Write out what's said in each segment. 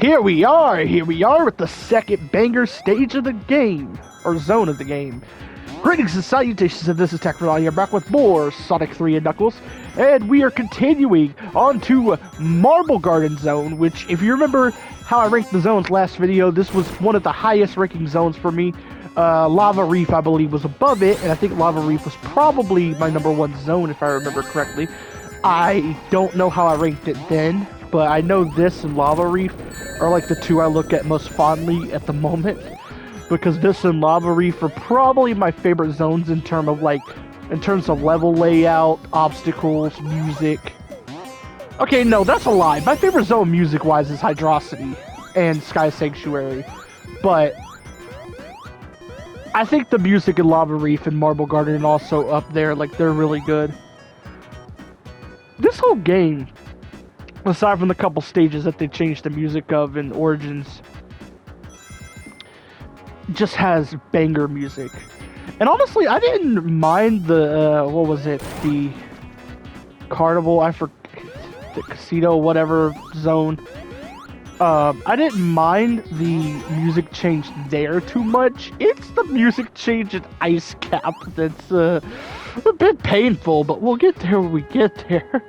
Here we are with the second banger stage of the game, or zone of the game. Greetings and salutations, and this is Techfernal here, back with more Sonic 3 and Knuckles, and we are continuing on to Marble Garden Zone, which, if you remember how I ranked the zones last video, this was one of the highest ranking zones for me. Lava Reef, I believe, was above it, and I think Lava Reef was probably my #1 zone, if I remember correctly. I don't know how I ranked it then, but I know this and Lava Reef are like the two I look at most fondly at the moment, because this and Lava Reef are probably my favorite zones in terms of level layout, obstacles, music. Okay, no, that's a lie. My favorite zone music-wise is Hydrocity and Sky Sanctuary, but I think the music in Lava Reef and Marble Garden are also up there. Like, they're really good. This whole game, aside from the couple stages that they changed the music of in Origins, just has banger music. And honestly, I didn't mind the, what was it? The Carnival, the Casino, whatever zone. I didn't mind the music change there too much. It's the music change in Ice Cap that's a bit painful, but we'll get there when we get there.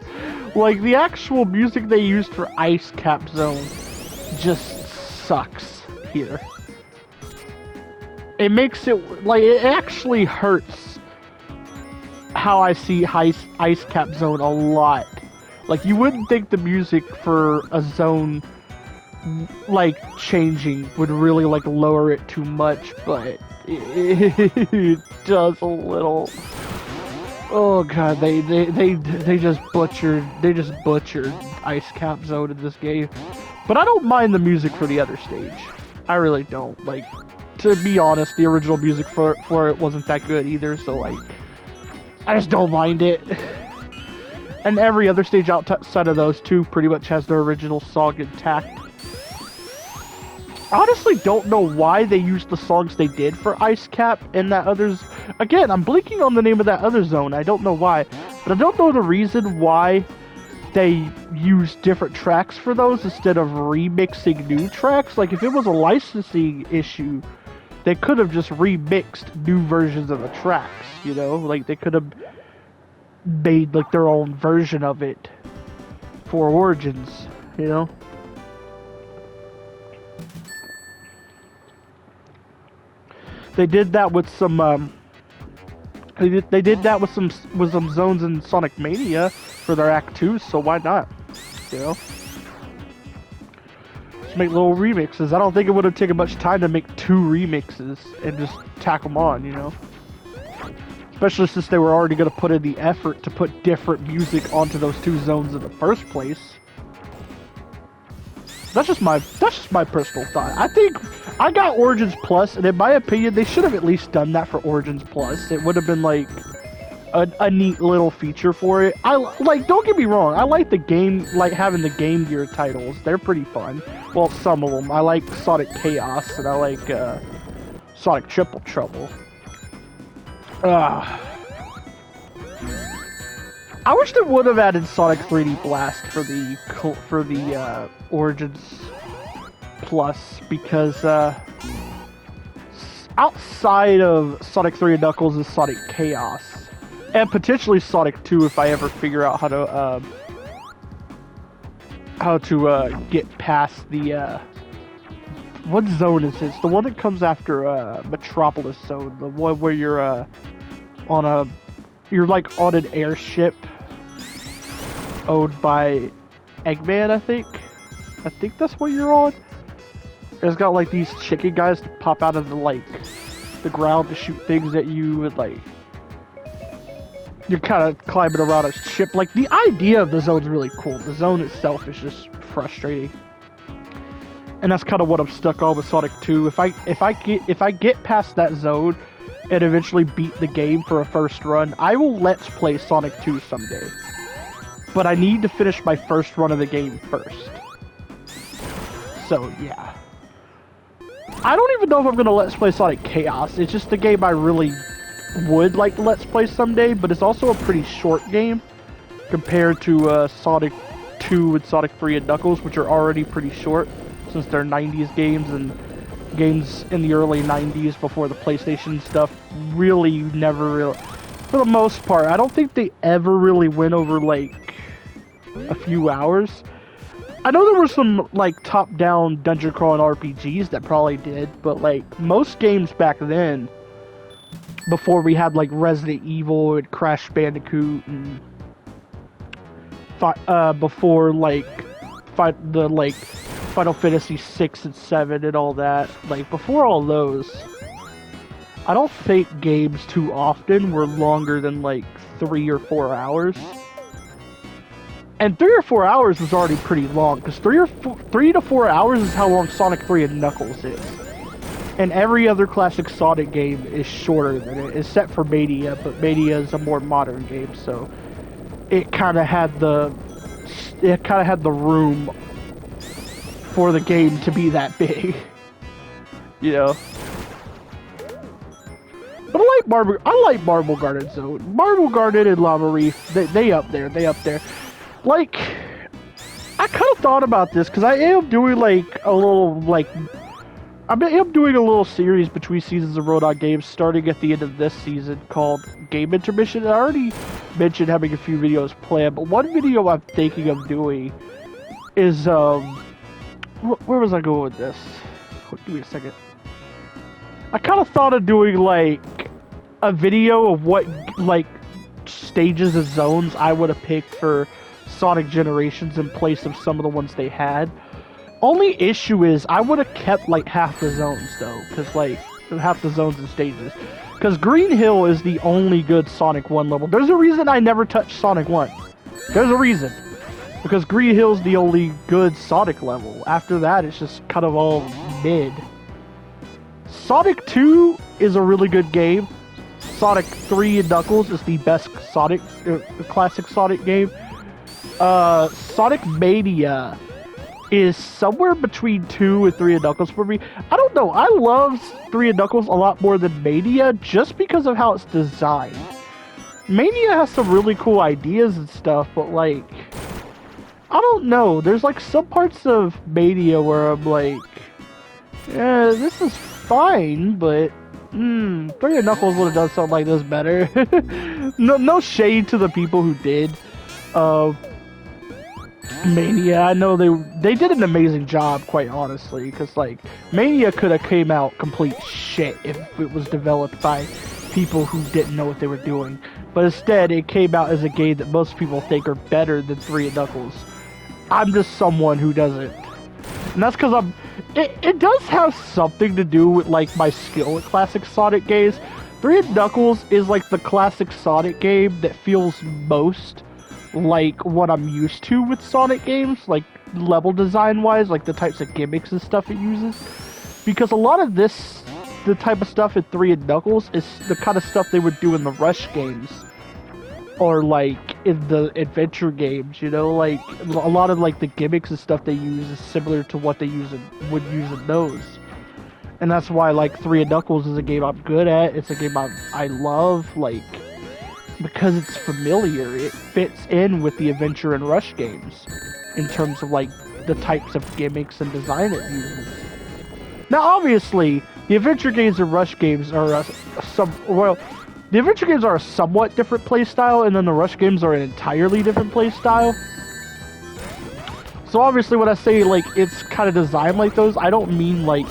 Like, the actual music they used for Ice Cap Zone just sucks here. It makes it, like, it actually hurts how I see Ice Cap Zone a lot. Like, you wouldn't think the music for a zone like changing would really like lower it too much, but it does a little. Oh god, they just butchered Ice Cap Zone in this game. But I don't mind the music for the other stage. I really don't. Like, to be honest, the original music for it wasn't that good either, so like, I just don't mind it. And every other stage outside of those two pretty much has their original song intact. I honestly don't know why they used the songs they did for Ice Cap and that others. Again, I'm blinking on the name of that other zone. I don't know why, but I don't know the reason why they used different tracks for those instead of remixing new tracks. Like, if it was a licensing issue, they could have just remixed new versions of the tracks, you know? Like, they could have made like their own version of it for Origins, you know? They did that with some. They did that with some zones in Sonic Mania for their Act 2. So why not? You know, just make little remixes. I don't think it would have taken much time to make 2 remixes and just tack them on. You know, especially since they were already going to put in the effort to put different music onto those 2 zones in the first place. That's just my personal thought. I think I got Origins Plus, and in my opinion, they should have at least done that for Origins Plus. It would have been like a neat little feature for it. Don't get me wrong, I like the game, like having the Game Gear titles. They're pretty fun. Well, some of them. I like Sonic Chaos, and I like Sonic Triple Trouble. I wish they would have added Sonic 3D Blast for the Origins Plus, because outside of Sonic 3 and Knuckles is Sonic Chaos, and potentially Sonic 2 if I ever figure out how to get past the what zone is this? The one that comes after Metropolis Zone, the one where you're like on an airship owned by Eggman, I think. I think that's what you're on. It's got like these chicken guys that pop out of the ground to shoot things at you, and like you're kind of climbing around a ship. Like, the idea of the zone's really cool. The zone itself is just frustrating, and that's kind of what I'm stuck on with Sonic 2. If I get past that zone and eventually beat the game for a first run, I will Let's Play Sonic 2 someday. But I need to finish my first run of the game first. So, yeah. I don't even know if I'm going to Let's Play Sonic Chaos. It's just a game I really would like to Let's Play someday, but it's also a pretty short game compared to Sonic 2 and Sonic 3 and Knuckles, which are already pretty short. since they're 90s games, and games in the early 90s before the PlayStation stuff really never really, for the most part, I don't think they ever really went over like a few hours. I know there were some like top-down dungeon crawling RPGs that probably did, but like most games back then, before we had like Resident Evil and Crash Bandicoot and before like Final Fantasy 6 and 7 and all that, like before all those, I don't think games too often were longer than like 3 or 4 hours. And 3 or 4 hours was already pretty long, because 3 to 4 hours is how long Sonic 3 and Knuckles is. And every other classic Sonic game is shorter than it, except for Mania, but Mania is a more modern game, so it kind of had the room for the game to be that big, you know. But I like Marble Garden Zone. Marble Garden and Lava Reef, they up there. Like, I kind of thought about this, because I am doing like a little, like, I am doing a little series between seasons of Rodon Games starting at the end of this season called Game Intermission. I already mentioned having a few videos planned, but one video I'm thinking of doing is, where was I going with this? Give me a second. I kind of thought of doing, like, a video of what, like, stages and zones I would have picked for Sonic Generations in place of some of the ones they had. Only issue is, I would have kept, like, half the zones, though, because, like, half the zones and stages. Because Green Hill is the only good Sonic 1 level. There's a reason I never touched Sonic 1. There's a reason. Because Green Hill's the only good Sonic level. After that, it's just kind of all mid. Sonic 2 is a really good game. Sonic 3 and Knuckles is the best Sonic, classic Sonic game. Sonic Mania is somewhere between 2 and 3 and Knuckles for me. I don't know, I love 3 and Knuckles a lot more than Mania just because of how it's designed. Mania has some really cool ideas and stuff, but like, I don't know, there's like some parts of Mania where I'm like, yeah, this is fine, but 3 and Knuckles would have done something like this better. No shade to the people who did Mania. I know they did an amazing job, quite honestly, because like Mania could have came out complete shit if it was developed by people who didn't know what they were doing, but instead it came out as a game that most people think are better than 3 and Knuckles. I'm just someone who doesn't, and that's because it does have something to do with like my skill at classic Sonic games. 3 and Knuckles is like the classic Sonic game that feels most like what I'm used to with Sonic games, like level design wise, like the types of gimmicks and stuff it uses. Because a lot of this, the type of stuff in 3 and Knuckles is the kind of stuff they would do in the Rush games, or like in the adventure games, you know, like a lot of like the gimmicks and stuff they use is similar to what they would use in those. And that's why like 3 and Knuckles is a game I'm good at. It's a game I love, like, because it's familiar. It fits in with the adventure and Rush games in terms of like the types of gimmicks and design it uses. Now obviously the adventure games and Rush games are the adventure games are a somewhat different playstyle, and then the Rush games are an entirely different playstyle. So obviously when I say like it's kind of designed like those, I don't mean like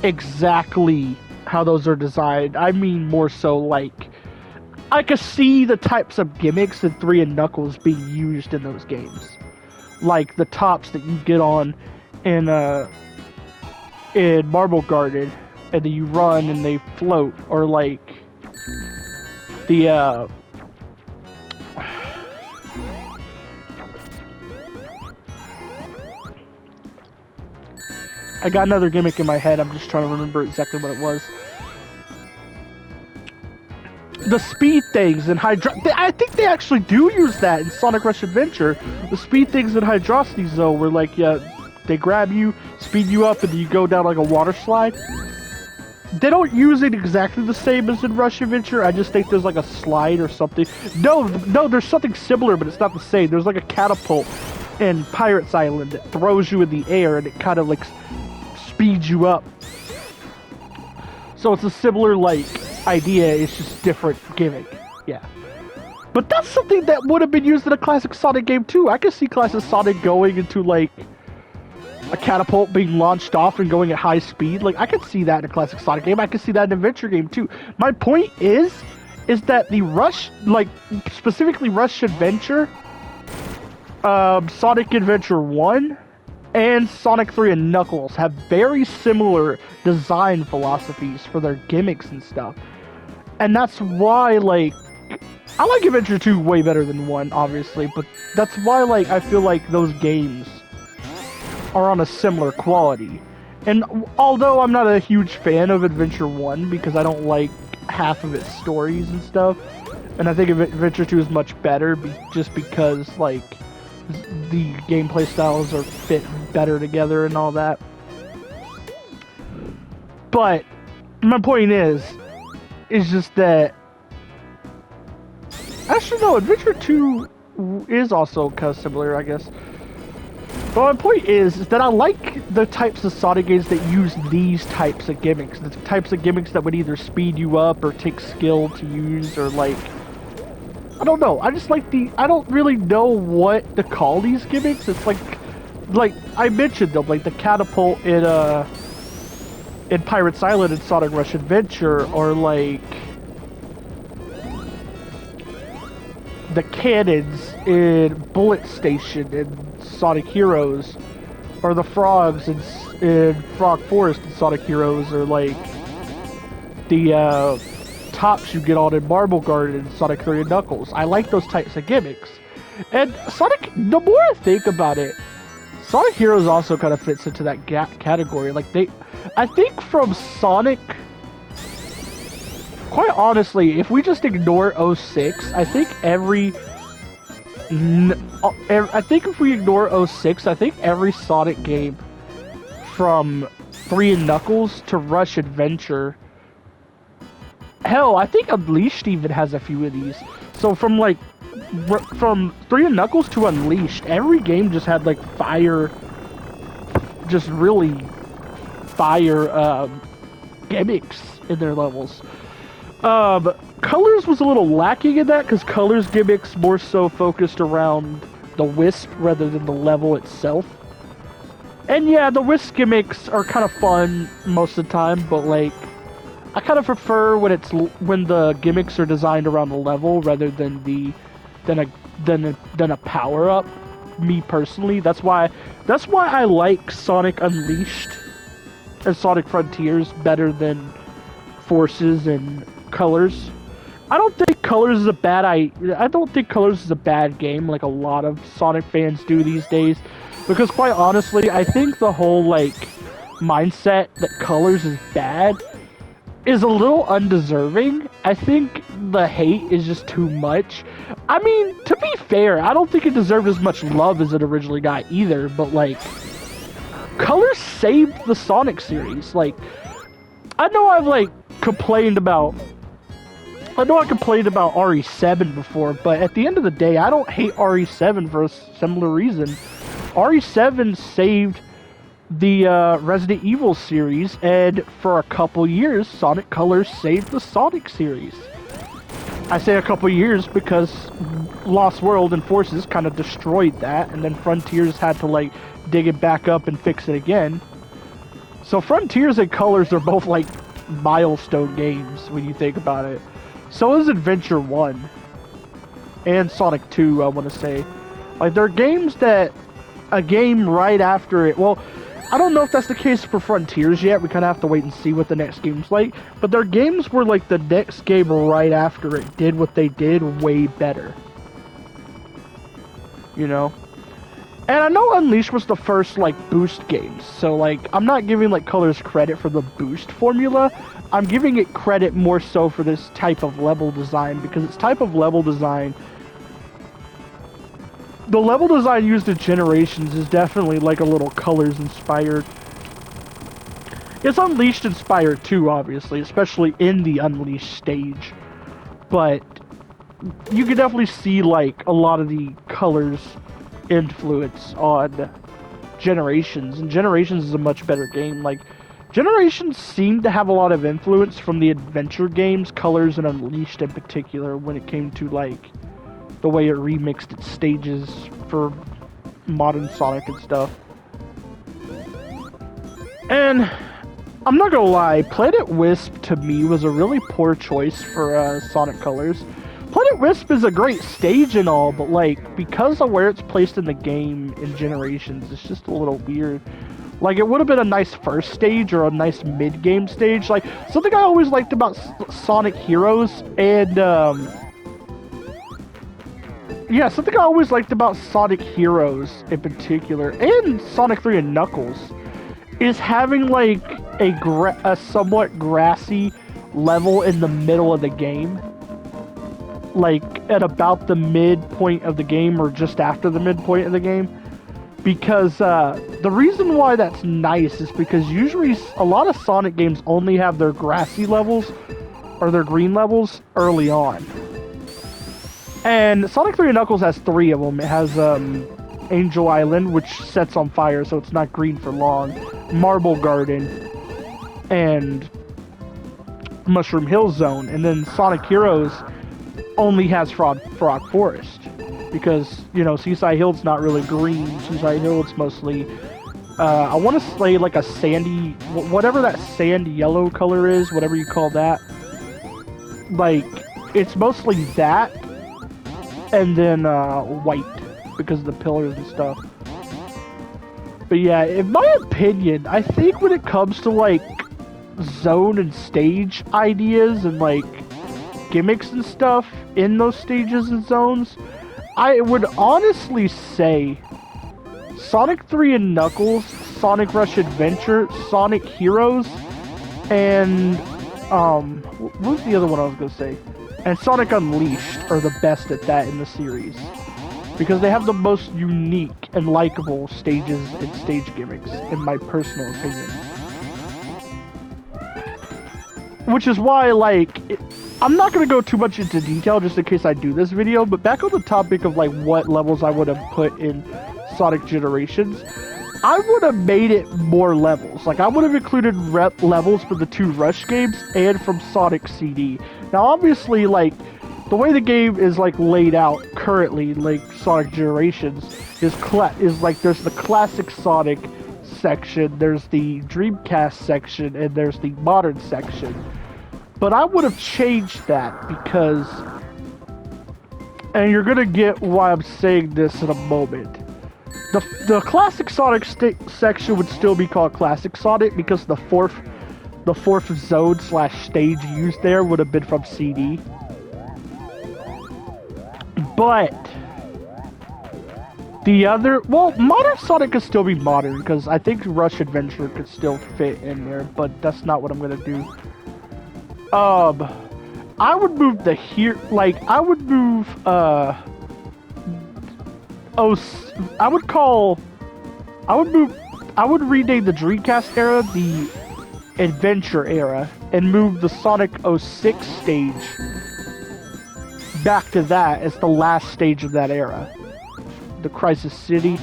exactly how those are designed. I mean more so like I could see the types of gimmicks in 3 and Knuckles being used in those games. Like the tops that you get on in Marble Garden, and then you run and they float, or like the I got another gimmick in my head, I'm just trying to remember exactly what it was. The speed things and I think they actually do use that in Sonic Rush Adventure. The speed things in Hydrocity Zone, where like, yeah, they grab you, speed you up, and you go down like a water slide. They don't use it exactly the same as in Rush Adventure. I just think there's like a slide or something. No, there's something similar, but it's not the same. There's like a catapult in Pirates Island that throws you in the air and it kind of like speeds you up. So it's a similar like idea, it's just different gimmick. Yeah. But that's something that would have been used in a classic Sonic game too. I could see classic Sonic going into like a catapult being launched off and going at high speed. Like I could see that in a classic Sonic game. I could see that in an adventure game too. My point is that the Rush, like specifically Rush Adventure, Sonic Adventure 1, and Sonic 3 and Knuckles have very similar design philosophies for their gimmicks and stuff. And that's why, like, I like Adventure 2 way better than 1, obviously, but that's why, like, I feel like those games are on a similar quality. And although I'm not a huge fan of Adventure 1 because I don't like half of its stories and stuff, and I think Adventure 2 is much better just because, like, the gameplay styles are fit better together and all that. But my point is just that actually no, Adventure 2 is also kind of similar, I guess. But my point is that I like the types of Sonic games that use these types of gimmicks. The types of gimmicks that would either speed you up or take skill to use, or like, I don't know. I just like I don't really know what to call these gimmicks. It's like I mentioned them, like the catapult in Pirates Island and Sonic Rush Adventure, or like the cannons in Bullet Station and Sonic Heroes, or the frogs in Frog Forest and Sonic Heroes, or like the tops you get on in Marble Garden and Sonic 3 and Knuckles. I like those types of gimmicks. And Sonic, the more I think about it, Sonic Heroes also kind of fits into that category. Like I think from Sonic, quite honestly, if we just ignore 06, I think if we ignore 06, I think every Sonic game from 3 and Knuckles to Rush Adventure, hell, I think Unleashed even has a few of these. So from 3 and Knuckles to Unleashed, every game just had like fire, just really fire gimmicks in their levels. Colors was a little lacking in that because Colors gimmicks more so focused around the Wisp rather than the level itself. And yeah, the Wisp gimmicks are kind of fun most of the time, but like, I kind of prefer when the gimmicks are designed around the level rather than a power up. Me personally, that's why I like Sonic Unleashed and Sonic Frontiers better than Forces and Colors. I don't think Colors is a bad game like a lot of Sonic fans do these days, because quite honestly, I think the whole like mindset that Colors is bad is a little undeserving. I think the hate is just too much. I mean, to be fair, I don't think it deserved as much love as it originally got either, but like, Colors saved the Sonic series. Like, I know I complained about RE7 before, but at the end of the day, I don't hate RE7 for a similar reason. RE7 saved the Resident Evil series, and for a couple years, Sonic Colors saved the Sonic series. I say a couple years because Lost World and Forces kind of destroyed that, and then Frontiers had to like dig it back up and fix it again. So Frontiers and Colors are both like milestone games when you think about it. So is Adventure 1 and Sonic 2, I want to say. Like, they're games that a game right after it, well, I don't know if that's the case for Frontiers yet. We kind of have to wait and see what the next game's like. But they're games where, like, the next game right after it did what they did way better. You know? And I know Unleashed was the first, like, boost games. So, like, I'm not giving, like, Colors credit for the boost formula. I'm giving it credit more so for this type of level design. Because its type of level design, the level design used in Generations is definitely like a little Colors inspired. It's Unleashed inspired too, obviously, especially in the Unleashed stage. But you can definitely see like a lot of the Colors influence on Generations, and Generations is a much better game. Like, Generations seemed to have a lot of influence from the adventure games, Colors and Unleashed in particular, when it came to, like, the way it remixed its stages for modern Sonic and stuff. And I'm not gonna lie, Planet Wisp to me was a really poor choice for Sonic Colors. Planet Wisp is a great stage and all, but like, because of where it's placed in the game in Generations, it's just a little weird. Like, it would have been a nice first stage or a nice mid-game stage. Like, something I always liked about Sonic Heroes and, yeah, something I always liked about Sonic Heroes in particular, and Sonic 3 and Knuckles, is having, like, a somewhat grassy level in the middle of the game. Like, at about the midpoint of the game, or just after the midpoint of the game. Because, the reason why that's nice is because usually a lot of Sonic games only have their grassy levels, or their green levels, early on. And Sonic 3 and Knuckles has 3 of them. It has, Angel Island, which sets on fire, so it's not green for long. Marble Garden, and Mushroom Hill Zone. And then Sonic Heroes only has Frog Forest. Because, you know, Seaside Hill's not really green. Seaside Hill, it's mostly, I want to say like a sandy, whatever that sand yellow color is, whatever you call that. Like, it's mostly that, and then, white, because of the pillars and stuff. But yeah, in my opinion, I think when it comes to, like, zone and stage ideas and, like, gimmicks and stuff in those stages and zones, I would honestly say Sonic 3 and Knuckles, Sonic Rush Adventure, Sonic Heroes, and, what was the other one I was gonna say? And Sonic Unleashed are the best at that in the series. Because they have the most unique and likable stages and stage gimmicks, in my personal opinion. Which is why, like, I'm not going to go too much into detail just in case I do this video, but back on the topic of, like, what levels I would have put in Sonic Generations, I would have made it more levels. Like, I would have included levels for the 2 Rush games and from Sonic CD. Now, obviously, like, the way the game is, like, laid out currently, like, Sonic Generations, is like, there's the classic Sonic section, there's the Dreamcast section, and there's the modern section. But I would have changed that because, and you're gonna get why I'm saying this in a moment. The classic Sonic section would still be called Classic Sonic because the fourth zone / stage used there would have been from CD. But the other, well, Modern Sonic could still be modern because I think Rush Adventure could still fit in there, but that's not what I'm gonna do. I would move I would move, I would rename the Dreamcast era the Adventure era and move the Sonic 06 stage back to that as the last stage of that era. The Crisis City.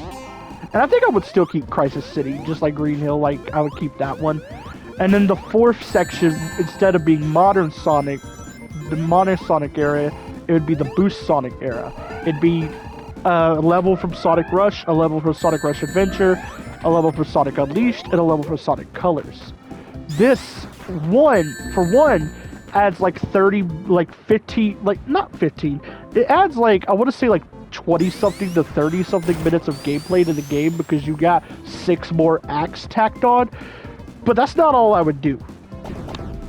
And I think I would still keep Crisis City, just like Green Hill, like, I would keep that one. And then the 4th section, instead of being Modern Sonic, the Modern Sonic era, it would be the Boost Sonic era. It'd be a level from Sonic Rush, a level from Sonic Rush Adventure, a level for Sonic Unleashed, and a level for Sonic Colors. This one, adds like 30, like 15, like not 15, it adds like, I want to say like 20-something to 30-something minutes of gameplay to the game because you got 6 more acts tacked on. But that's not all I would do.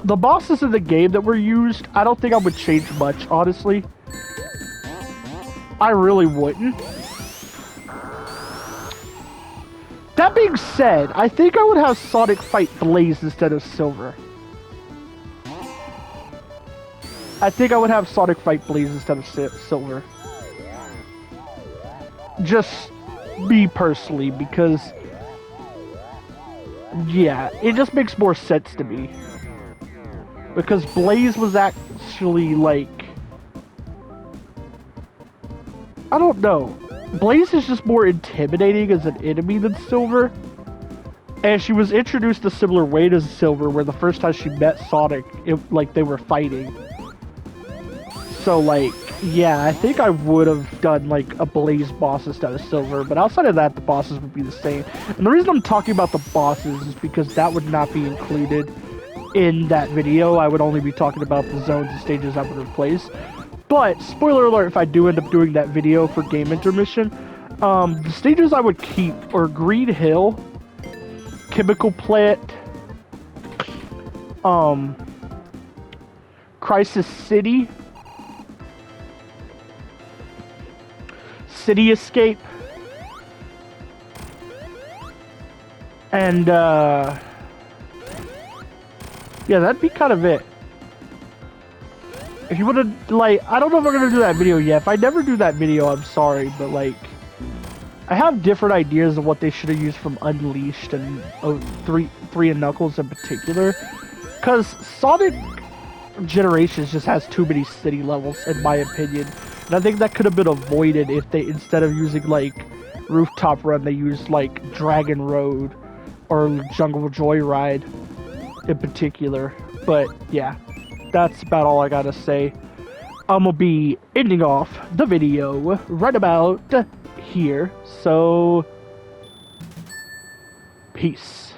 The bosses in the game that were used, I don't think I would change much, honestly. I really wouldn't. That being said, I think I would have Sonic fight Blaze instead of Silver. I think I would have Sonic fight Blaze instead of Silver. Just me personally, because yeah, it just makes more sense to me. Because Blaze was actually like, I don't know. Blaze is just more intimidating as an enemy than Silver. And she was introduced a similar way to Silver, where the first time she met Sonic, like, they were fighting. So, like, yeah, I think I would have done, like, a Blaze boss instead of Silver, but outside of that, the bosses would be the same. And the reason I'm talking about the bosses is because that would not be included in that video. I would only be talking about the zones and stages I would replace. But, spoiler alert, if I do end up doing that video for Game Intermission, the stages I would keep are Green Hill, Chemical Plant, Crisis City, City Escape, and yeah, that'd be kind of it. If you would've, like, I don't know if we're gonna do that video yet. If I never do that video, I'm sorry, but like, I have different ideas of what they should have used from Unleashed and 3 and Knuckles in particular. Because Sonic Generations just has too many city levels, in my opinion. And I think that could have been avoided if they, instead of using, like, Rooftop Run, they used, like, Dragon Road or Jungle Joyride in particular. But, yeah, that's about all I gotta say. I'm gonna be ending off the video right about here. So, peace.